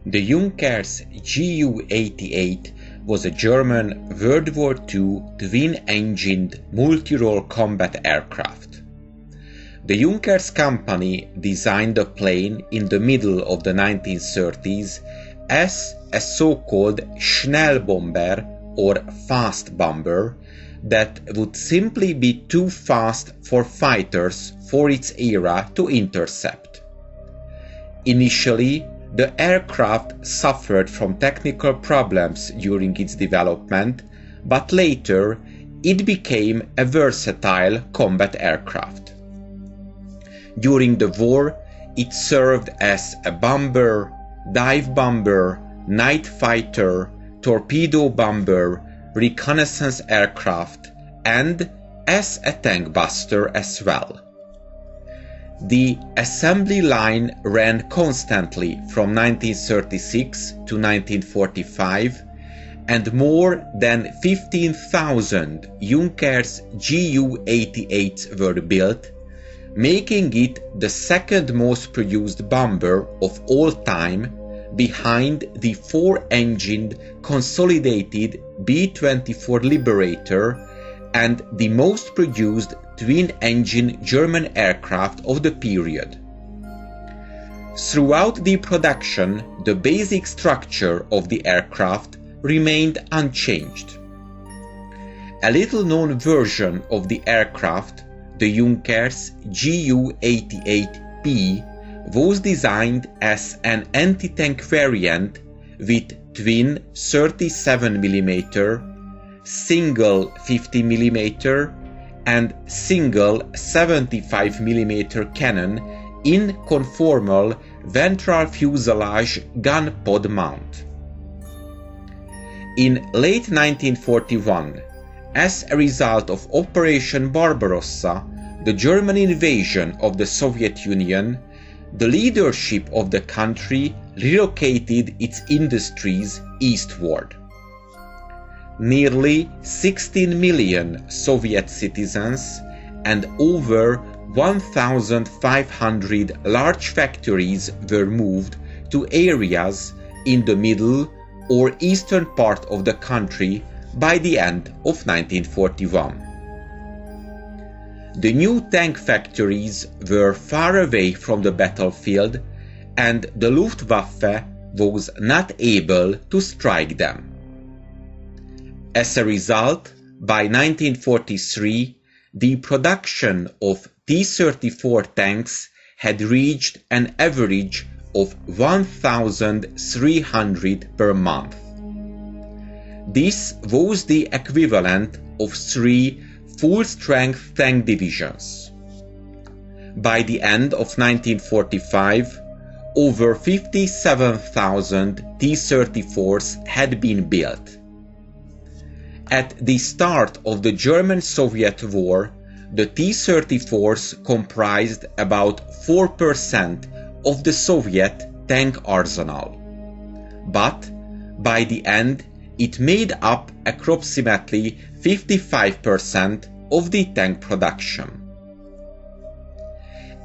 The Junkers Ju-88 was a German World War II twin-engined multi-role combat aircraft. The Junkers company designed the plane in the middle of the 1930s as a so-called Schnellbomber or fast bomber that would simply be too fast for fighters for its era to intercept. Initially, the aircraft suffered from technical problems during its development, but later it became a versatile combat aircraft. During the war, it served as a bomber, dive bomber, night fighter, torpedo bomber, reconnaissance aircraft, and as a tank buster as well. The assembly line ran constantly from 1936 to 1945, and more than 15,000 Junkers Ju-88s were built, making it the second most produced bomber of all time, behind the four-engined consolidated B-24 Liberator and the most produced twin-engine German aircraft of the period. Throughout the production, the basic structure of the aircraft remained unchanged. A little-known version of the aircraft, the Junkers Ju-88P, was designed as an anti-tank variant with twin 37mm, single 50mm, and single 75mm cannon in conformal ventral fuselage gun pod mount. In late 1941, as a result of Operation Barbarossa, the German invasion of the Soviet Union, the leadership of the country relocated its industries eastward. Nearly 16 million Soviet citizens and over 1,500 large factories were moved to areas in the middle or eastern part of the country by the end of 1941. The new tank factories were far away from the battlefield, and the Luftwaffe was not able to strike them. As a result, by 1943, the production of T-34 tanks had reached an average of 1,300 per month. This was the equivalent of 3 full-strength tank divisions. By the end of 1945, over 57,000 T-34s had been built. At the start of the German-Soviet War, the T-34s comprised about 4% of the Soviet tank arsenal. But by the end, it made up approximately 55% of the tank production.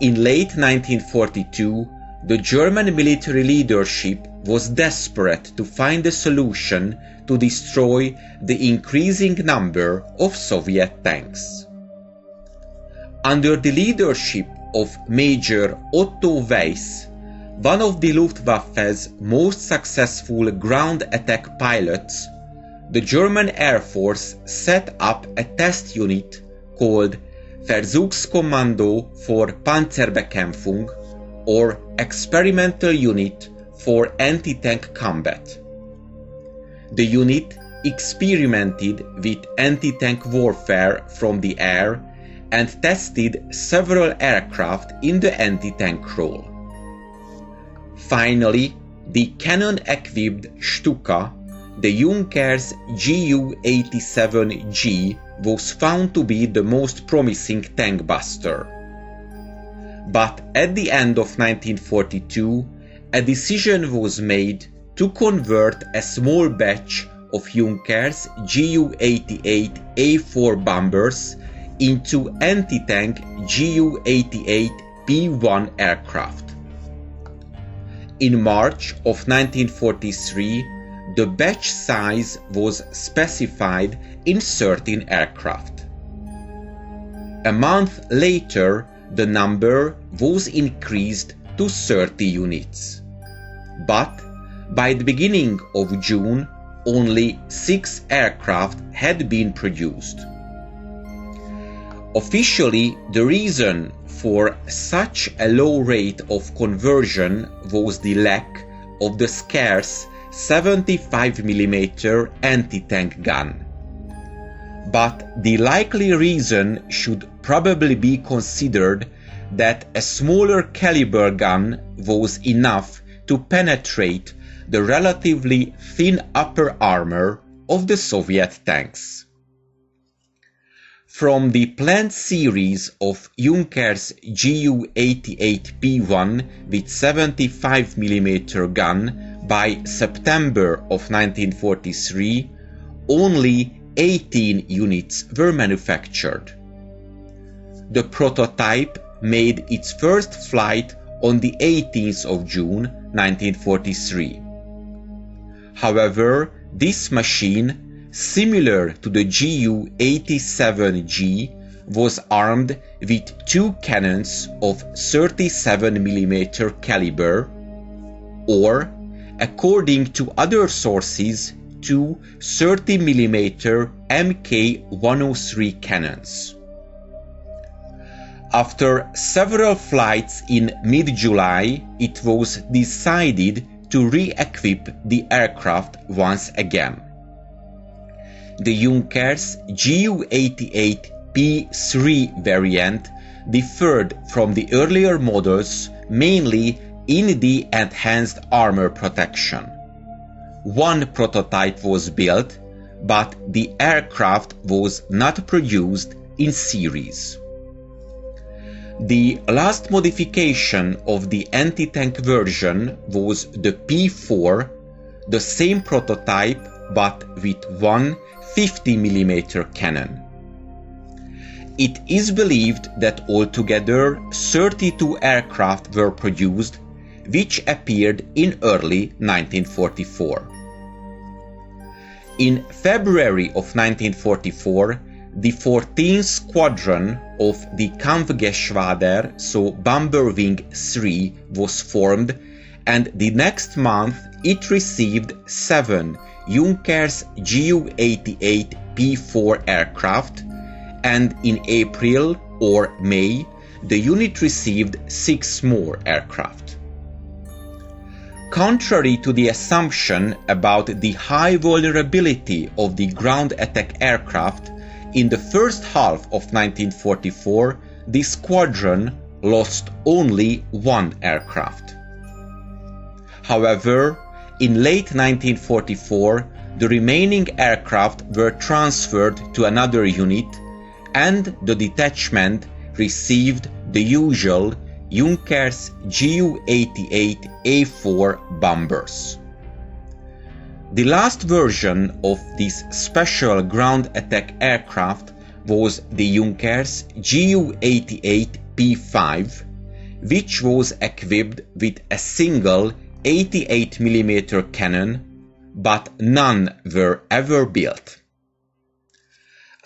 In late 1942, the German military leadership was desperate to find a solution to destroy the increasing number of Soviet tanks. Under the leadership of Major Otto Weiss, one of the Luftwaffe's most successful ground attack pilots, the German Air Force set up a test unit called Versuchskommando for Panzerbekämpfung, or Experimental Unit for Anti-Tank Combat. The unit experimented with anti-tank warfare from the air and tested several aircraft in the anti-tank role. Finally, the cannon-equipped Stuka, the Junkers Ju-87G, was found to be the most promising tank buster. But at the end of 1942, a decision was made to convert a small batch of Junkers Ju-88A4 bombers into anti-tank Ju-88B1 aircraft. In March of 1943, the batch size was specified in 13 aircraft. A month later, the number was increased to 30 units. But by the beginning of June, only 6 aircraft had been produced. Officially, the reason for such a low rate of conversion was the lack of the scarce 75mm anti-tank gun. But the likely reason should probably be considered that a smaller caliber gun was enough to penetrate the relatively thin upper armor of the Soviet tanks. From the planned series of Junkers Ju-88P1 with 75mm gun by September of 1943, only 18 units were manufactured. The prototype made its first flight on the 18th of June 1943. However, this machine, similar to the Ju-87G, was armed with 2 cannons of 37mm caliber, or, according to other sources, 2 30mm Mk103 cannons. After several flights in mid-July, it was decided to re-equip the aircraft once again. The Junkers Ju-88P3 variant differed from the earlier models mainly in the enhanced armor protection. One prototype was built, but the aircraft was not produced in series. The last modification of the anti-tank version was the P4, the same prototype but with one 50mm cannon. It is believed that altogether 32 aircraft were produced, which appeared in early 1944. In February of 1944, the 14th Squadron of the Kampfgeschwader, so Bomber Wing 3, was formed, and the next month it received 7 Junkers Ju-88P4 aircraft, and in April or May the unit received 6 more aircraft. Contrary to the assumption about the high vulnerability of the ground attack aircraft, in the first half of 1944, the squadron lost only 1 aircraft. However, in late 1944, the remaining aircraft were transferred to another unit, and the detachment received the usual Junkers Ju-88A4 bombers. The last version of this special ground attack aircraft was the Junkers Ju-88P5, which was equipped with a single 88mm cannon, but none were ever built.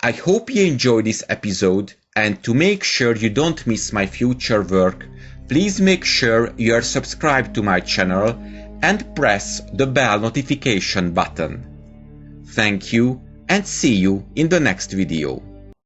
I hope you enjoyed this episode, and to make sure you don't miss my future work, please make sure you are subscribed to my channel and press the bell notification button. Thank you, and see you in the next video.